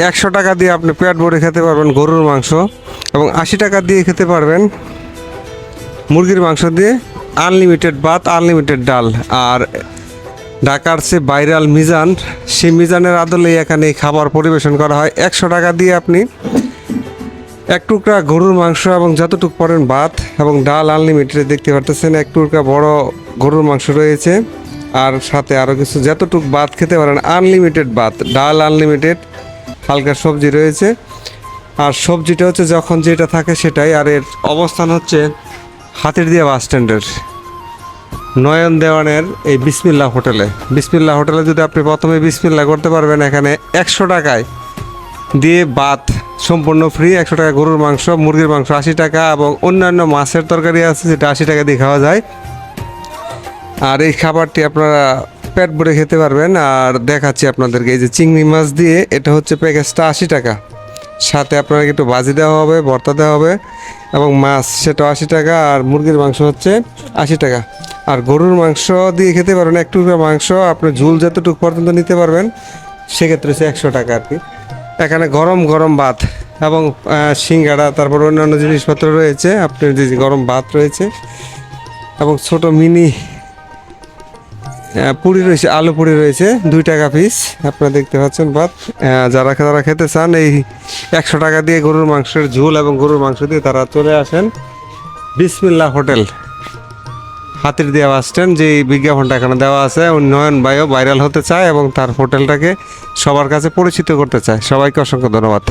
100 টাকা দিয়ে আপনি পেট ভরে খেতে পারবেন গরুর মাংস, এবং 80 টাকা দিয়ে খেতে পারবেন মুরগির মাংস দিয়ে আনলিমিটেড ভাত, আনলিমিটেড ডাল। আর ঢাকার সে ভাইরাল মিজান, সেই মিজানের আদলে এখানে এই খাবার পরিবেশন করা হয়। 100 টাকা দিয়ে আপনি এক টুকরা গরুর মাংস এবং যতটুকু পড়েন ভাত এবং ডাল আনলিমিটেড দেখতে পারতেছেন। এক টুকরা বড় গরুর মাংস রয়েছে, আর সাথে আরও কিছু যতটুকু ভাত খেতে পারেন আনলিমিটেড ভাত, ডাল আনলিমিটেড, হালকা সবজি রয়েছে। আর সবজিটা হচ্ছে যখন যেটা থাকে সেটাই। আর এর অবস্থান হচ্ছে হাতিরদিয়া বাস স্ট্যান্ডের নয়ন দেওয়ানের এই বিসমিল্লাহ হোটেলে। বিসমিল্লাহ হোটেলে যদি আপনি প্রথমে বিসমিল্লাহ করতে পারবেন, এখানে 100 টাকায় দিয়ে ভাত সম্পূর্ণ ফ্রি। 100 টাকা গরুর মাংস, মুরগির মাংস 80 টাকা, এবং অন্যান্য মাছের তরকারি আছে যেটা 80 টাকা দিয়ে খাওয়া যায়। আর এই খাবারটি আপনারা পেট ভরে খেতে পারবেন। আর দেখাচ্ছি আপনাদেরকে, এই যে চিংড়ি মাছ দিয়ে, এটা হচ্ছে প্যাকেজটা 80 টাকা, সাথে আপনাকে একটু ভাজি দেওয়া হবে, ভর্তা দেওয়া হবে, এবং মাছ সেটা 80 টাকা, আর মুরগির মাংস হচ্ছে 80 টাকা। আর গরুর মাংস দিয়ে খেতে পারবেন এক টুকরা মাংস, আপনি ঝুল যতটুকু পর্যন্ত নিতে পারবেন, সেক্ষেত্রে হচ্ছে 100 টাকা আর কি। এখানে গরম গরম ভাত এবং সিঙ্গাড়া, তারপর অন্যান্য জিনিসপত্র রয়েছে, আপনার যে গরম ভাত রয়েছে, এবং ছোট মিনি পুরি রয়েছে, আলু পুরি রয়েছে 2 টাকা পিস। আপনারা দেখতে পাচ্ছেন ভাত। যারা খেতে চান এই 100 টাকা দিয়ে গরুর মাংসের ঝোল এবং গরুর মাংস দিয়ে তারা চলে আসেন বিসমিল্লাহ হোটেল, হাতিরদিয়া বাস স্ট্যান্ড। যে বিজ্ঞাপনটা এখানে দেওয়া আছে, নয়ন ভাইও ভাইরাল হতে চায় এবং তার হোটেলটাকে সবার কাছে পরিচিত করতে চায়। সবাইকে অসংখ্য ধন্যবাদ।